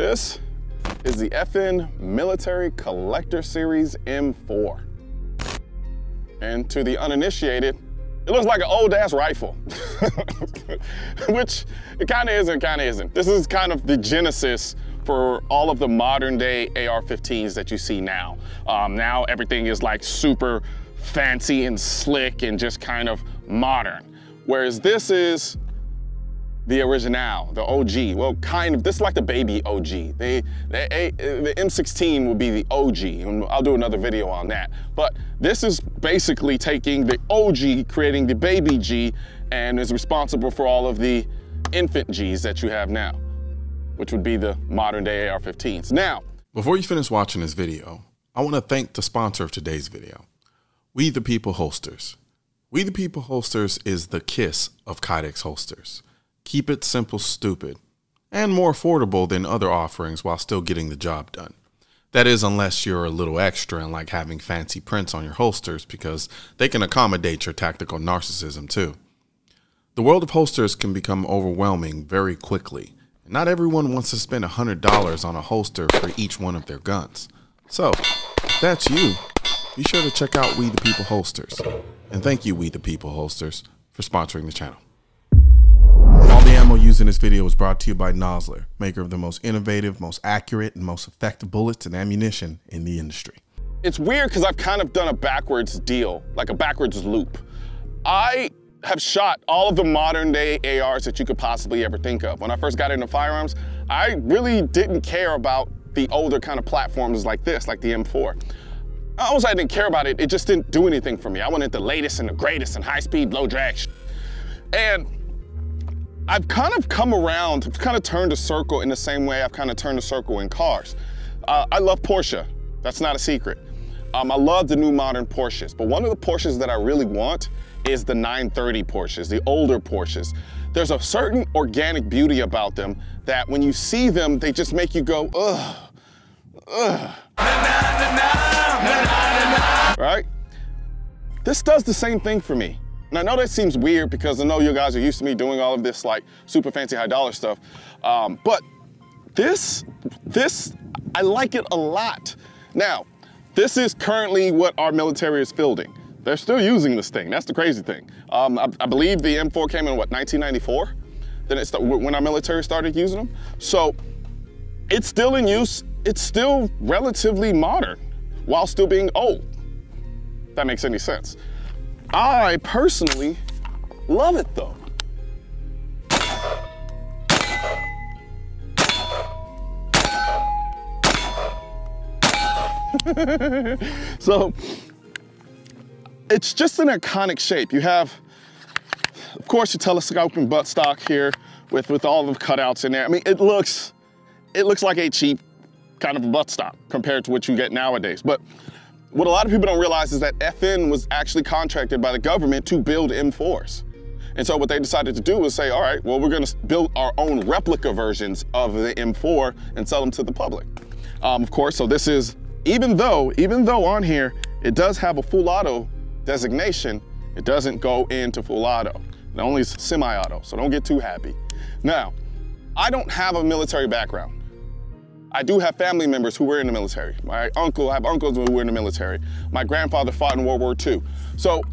This is the FN Military Collector Series M4. And to the uninitiated, it looks like an old ass rifle, which it kind of is and kind of isn't. This is kind of the genesis for all of the modern day AR-15s that you see now. Now everything is like super fancy and slick and just kind of modern. Whereas this is the original, the OG. Well, kind of, this is like the baby OG. The M16 will be the OG, and I'll do another video on that. But this is basically taking the OG, creating the baby G, and is responsible for all of the infant Gs that you have now, which would be the modern day AR-15s. Now, before you finish watching this video, I want to thank the sponsor of today's video, We the People Holsters. We the People Holsters is the KISS of Kydex holsters. Keep it simple, stupid, and more affordable than other offerings while still getting the job done. That is, unless you're a little extra and like having fancy prints on your holsters, because they can accommodate your tactical narcissism too. The world of holsters can become overwhelming very quickly, and not everyone wants to spend $100 on a holster for each one of their guns. So, if that's you, be sure to check out We the People Holsters. And thank you, We the People Holsters, for sponsoring the channel. All the ammo used in this video was brought to you by Noir, maker of the most innovative, most accurate, and most effective bullets and ammunition in the industry. it's weird because I've kind of done a backwards deal, like a backwards loop. I have shot all of the modern day ARs that you could possibly ever think of. When I first got into firearms, I really didn't care about the older kind of platforms like this, like the M4. I didn't care about it, it just didn't do anything for me. I wanted the latest and the greatest and high speed, low drag shit. And I've kind of come around, I've kind of turned a circle in the same way I've kind of turned a circle in cars. I love Porsche, that's not a secret. I love the new modern Porsches, but one of the Porsches that I really want is the 930 Porsches, the older Porsches. There's a certain organic beauty about them that when you see them, they just make you go, ugh, ugh. Right? This does the same thing for me. And I know that seems weird because I know you guys are used to me doing all of this like super fancy high dollar stuff. But this, I like it a lot. Now, this is currently what our military is fielding. They're still using this thing. That's the crazy thing. I believe the M4 came in, what, 1994? Then when our military started using them. So it's still in use. It's still relatively modern while still being old. If that makes any sense. I personally love it though. So it's just an iconic shape. You have, of course, your telescoping buttstock here with all of the cutouts in there. I mean, it looks like a cheap kind of a buttstock compared to what you get nowadays. But what a lot of people don't realize is that FN was actually contracted by the government to build M4s. And so what they decided to do was say, all right, well, we're gonna build our own replica versions of the M4 and sell them to the public. Of course, so this is, even though on here, it does have a full auto designation, it doesn't go into full auto. It only is semi-auto, so don't get too happy. Now, I don't have a military background. I do have family members who were in the military. I have uncles who were in the military. My grandfather fought in World War II. So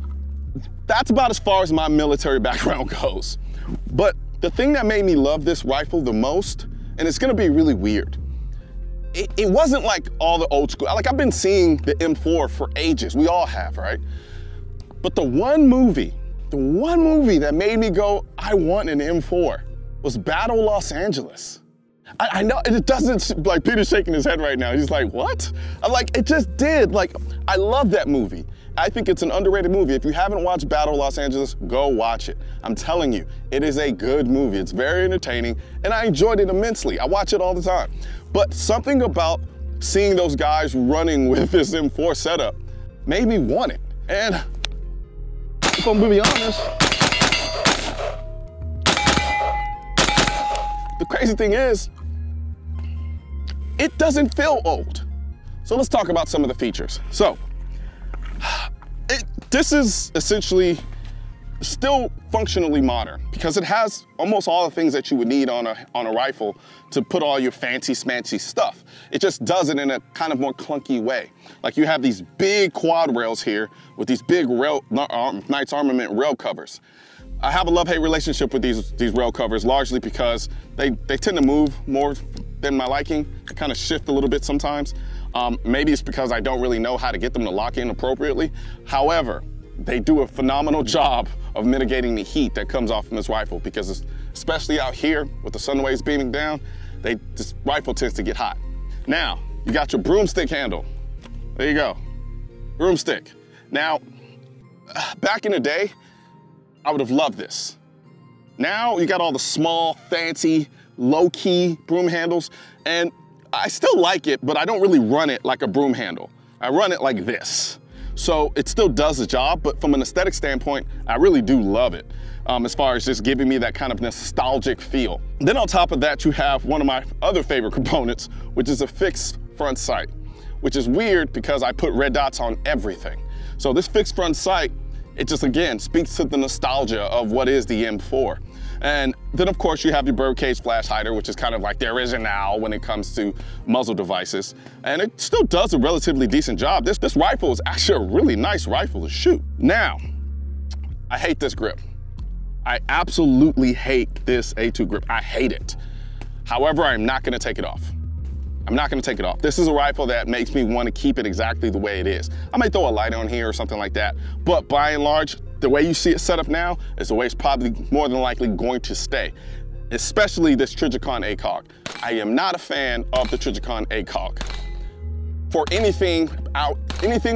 that's about as far as my military background goes. But the thing that made me love this rifle the most, and it's gonna be really weird, it wasn't like all the old school, like I've been seeing the M4 for ages, we all have, right? But the one movie that made me go, I want an M4 was Battle Los Angeles. I know, it doesn't, like Peter's shaking his head right now. He's like, what? I'm like, it just did. Like, I love that movie. I think it's an underrated movie. If you haven't watched Battle Los Angeles, go watch it. I'm telling you, it is a good movie. It's very entertaining, and I enjoyed it immensely. I watch it all the time. But something about seeing those guys running with this M4 setup made me want it. And if I'm gonna be honest, the crazy thing is, it doesn't feel old. So let's talk about some of the features. So, this is essentially still functionally modern because it has almost all the things that you would need on a rifle to put all your fancy smancy stuff. It just does it in a kind of more clunky way. Like you have these big quad rails here with these big Knights Armament rail covers. I have a love-hate relationship with these rail covers largely because they tend to move more than my liking. They kind of shift a little bit sometimes. Maybe it's because I don't really know how to get them to lock in appropriately. However, they do a phenomenal job of mitigating the heat that comes off from this rifle because especially out here with the sun rays beaming down, this rifle tends to get hot. Now, you got your broomstick handle. There you go, broomstick. Now, back in the day, I would have loved this. Now you got all the small, fancy, low-key broom handles, and I still like it, but I don't really run it like a broom handle. I run it like this. So it still does the job, but from an aesthetic standpoint, I really do love it, as far as just giving me that kind of nostalgic feel. Then on top of that, you have one of my other favorite components, which is a fixed front sight, which is weird because I put red dots on everything. So this fixed front sight, it just, again, speaks to the nostalgia of what is the M4. And then of course you have your birdcage flash hider, which is kind of like there is a now when it comes to muzzle devices. And it still does a relatively decent job. This rifle is actually a really nice rifle to shoot. Now, I hate this grip. I absolutely hate this A2 grip. I hate it. However, I'm not gonna take it off. I'm not gonna take it off. This is a rifle that makes me wanna keep it exactly the way it is. I might throw a light on here or something like that, but by and large, the way you see it set up now is the way it's probably more than likely going to stay, especially this Trijicon ACOG. I am not a fan of the Trijicon ACOG. For anything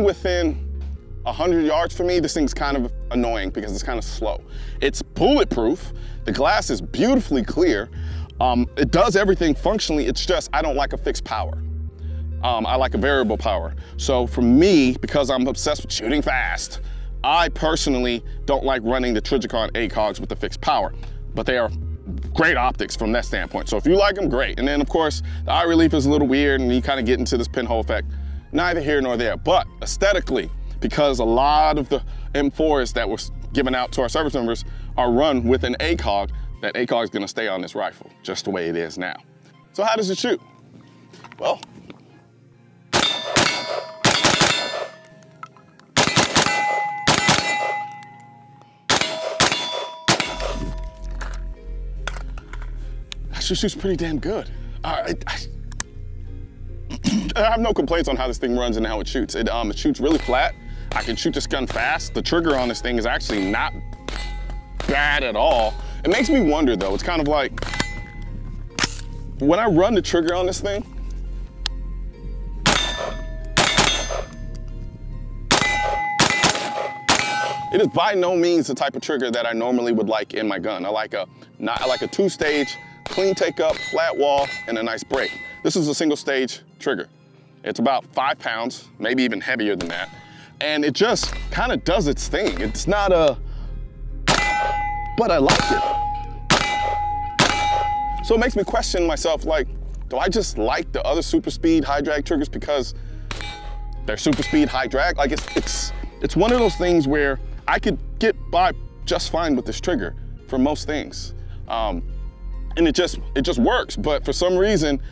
within 100 yards for me, this thing's kind of annoying because it's kind of slow. It's bulletproof. The glass is beautifully clear. It does everything functionally. It's just, I don't like a fixed power. I like a variable power. So for me, because I'm obsessed with shooting fast, I personally don't like running the Trijicon ACOGs with the fixed power, but they are great optics from that standpoint. So if you like them, great. And then of course, the eye relief is a little weird and you kind of get into this pinhole effect. Neither here nor there, but aesthetically, because a lot of the M4s that were given out to our service members are run with an ACOG, that ACOG is gonna stay on this rifle, just the way it is now. So how does it shoot? Well, actually shoots pretty damn good. I have no complaints on how this thing runs and how it shoots. It shoots really flat. I can shoot this gun fast. The trigger on this thing is actually not bad at all. It makes me wonder though, it's kind of like, when I run the trigger on this thing, it is by no means the type of trigger that I normally would like in my gun. I like a two-stage, clean take up, flat wall, and a nice break. This is a single stage trigger. It's about 5 pounds, maybe even heavier than that. And it just kind of does its thing. It's not but I like it. So it makes me question myself, like, do I just like the other super speed high drag triggers because they're super speed high drag? Like it's one of those things where I could get by just fine with this trigger for most things. And it just works. But for some reason,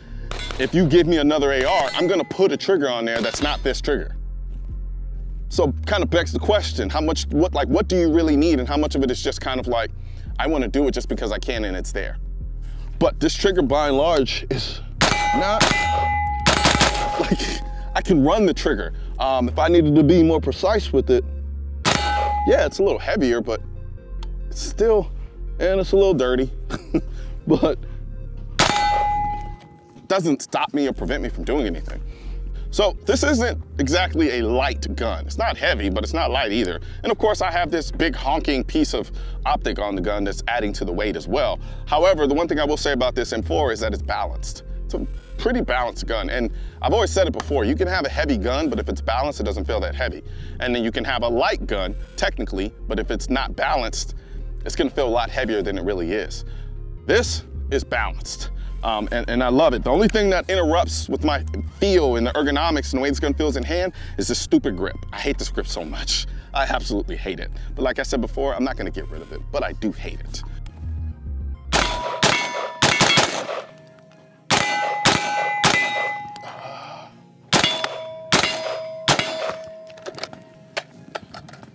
if you give me another AR, I'm gonna put a trigger on there that's not this trigger. So kind of begs the question, what do you really need, and how much of it is just kind of like, I wanna do it just because I can and it's there. But this trigger by and large is not, like, I can run the trigger. If I needed to be more precise with it, yeah, it's a little heavier, but it's still, and it's a little dirty, but it doesn't stop me or prevent me from doing anything. So this isn't exactly a light gun. It's not heavy, but it's not light either. And of course I have this big honking piece of optic on the gun that's adding to the weight as well. However, the one thing I will say about this M4 is that it's balanced. It's a pretty balanced gun. And I've always said it before, you can have a heavy gun, but if it's balanced, it doesn't feel that heavy. And then you can have a light gun, technically, but if it's not balanced, it's gonna feel a lot heavier than it really is. This is balanced. And I love it. The only thing that interrupts with my feel and the ergonomics and the way this gun feels in hand is this stupid grip. I hate this grip so much. I absolutely hate it. But like I said before, I'm not gonna get rid of it, but I do hate it.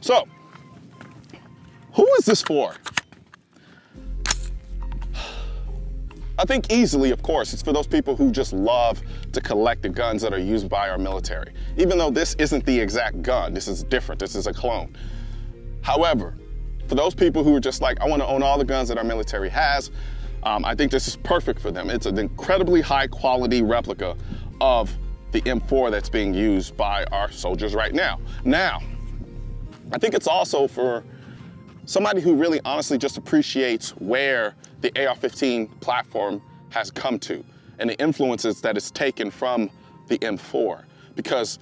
So, who is this for? I think easily, of course, it's for those people who just love to collect the guns that are used by our military. Even though this isn't the exact gun, this is different, this is a clone. However, for those people who are just like, I want to own all the guns that our military has, I think this is perfect for them. It's an incredibly high quality replica of the M4 that's being used by our soldiers right now. Now, I think it's also for somebody who really honestly just appreciates where the AR-15 platform has come to and the influences that it's taken from the M4. Because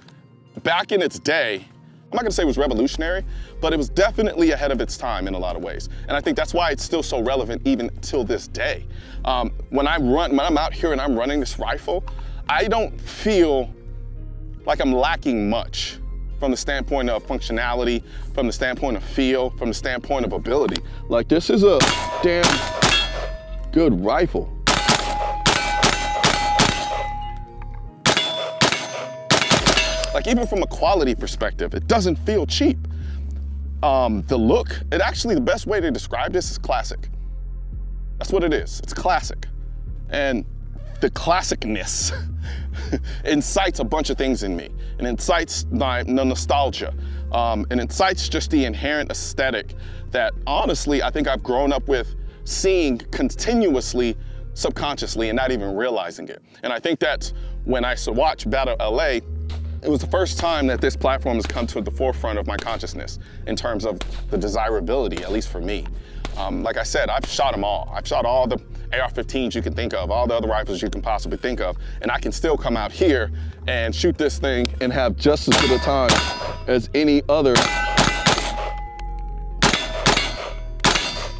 back in its day, I'm not gonna say it was revolutionary, but it was definitely ahead of its time in a lot of ways. And I think that's why it's still so relevant even till this day. When I'm out here and I'm running this rifle, I don't feel like I'm lacking much from the standpoint of functionality, from the standpoint of feel, from the standpoint of ability. Like, this is a damn good rifle. Like, even from a quality perspective, it doesn't feel cheap. The look, the best way to describe this is classic. That's what it is, it's classic. And the classicness incites a bunch of things in me. It incites the nostalgia. It incites just the inherent aesthetic that honestly, I think I've grown up with seeing continuously, subconsciously, and not even realizing it. And I think that's when I watched Battle LA, it was the first time that this platform has come to the forefront of my consciousness in terms of the desirability, at least for me. Like I said, I've shot them all. I've shot all the AR-15s you can think of, all the other rifles you can possibly think of, and I can still come out here and shoot this thing and have just as good a time as any other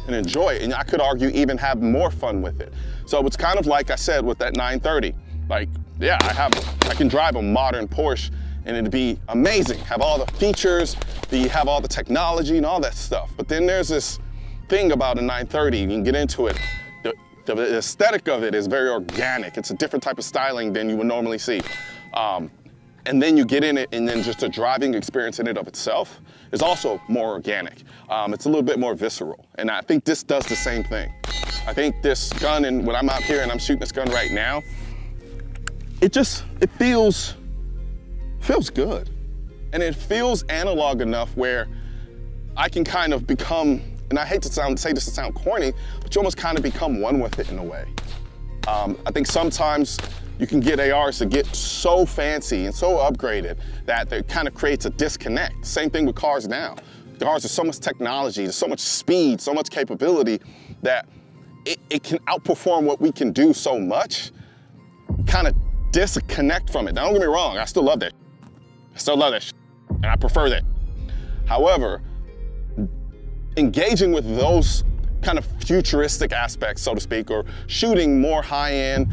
and enjoy it. And I could argue even have more fun with it. So it's kind of like I said with that 930. Like, yeah, I can drive a modern Porsche and it'd be amazing. Have all the features, have all the technology and all that stuff. But then there's this thing about a 930, you can get into it. The aesthetic of it is very organic. It's a different type of styling than you would normally see. And then you get in it, and then just the driving experience in it of itself is also more organic. It's a little bit more visceral. And I think this does the same thing. I think this gun, and when I'm out here and I'm shooting this gun right now, it feels good. And it feels analog enough where I can kind of become, and I hate to say this to sound corny, but you almost kind of become one with it in a way. I think sometimes you can get ARs to get so fancy and so upgraded that it kind of creates a disconnect. Same thing with cars now. Cars are so much technology, there's so much speed, so much capability that it can outperform what we can do so much, kind of disconnect from it. Now, don't get me wrong, I still love that. I still love that, and I prefer that. However, engaging with those kind of futuristic aspects, so to speak, or shooting more high-end,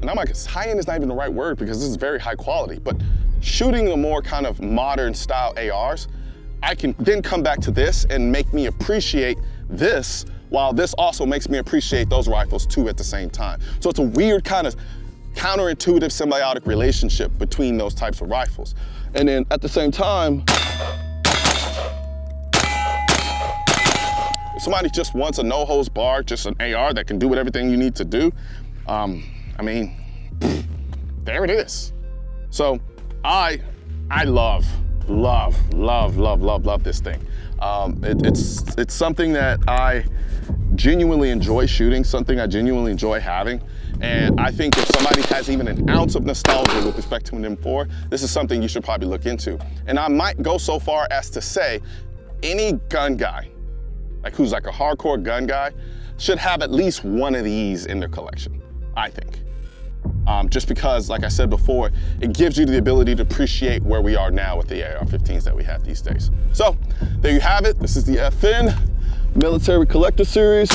and I'm like, high-end is not even the right word because this is very high quality, but shooting the more kind of modern style ARs, I can then come back to this and make me appreciate this, while this also makes me appreciate those rifles too at the same time. So it's a weird kind of counterintuitive symbiotic relationship between those types of rifles. And then at the same time, if somebody just wants a no-holds barred, just an AR that can do everything you need to do, I mean, there it is. So I love this thing. It's something that I genuinely enjoy shooting, something I genuinely enjoy having. And I think if somebody has even an ounce of nostalgia with respect to an M4, this is something you should probably look into. And I might go so far as to say any gun guy, like who's like a hardcore gun guy, should have at least one of these in their collection, I think. Just because, like I said before, it gives you the ability to appreciate where we are now with the AR-15s that we have these days. So there you have it. This is the FN Military Collector Series.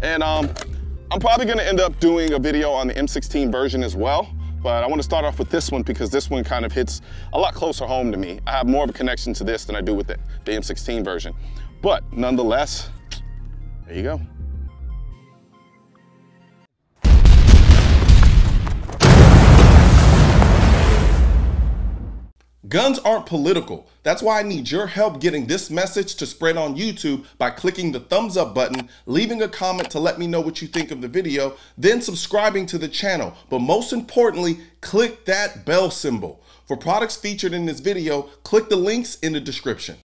And I'm probably gonna end up doing a video on the M16 version as well, but I want to start off with this one because this one kind of hits a lot closer home to me. I have more of a connection to this than I do with the M16 version. But nonetheless, there you go. Guns aren't political. That's why I need your help getting this message to spread on YouTube by clicking the thumbs up button, leaving a comment to let me know what you think of the video, then subscribing to the channel. But most importantly, click that bell symbol. For products featured in this video, click the links in the description.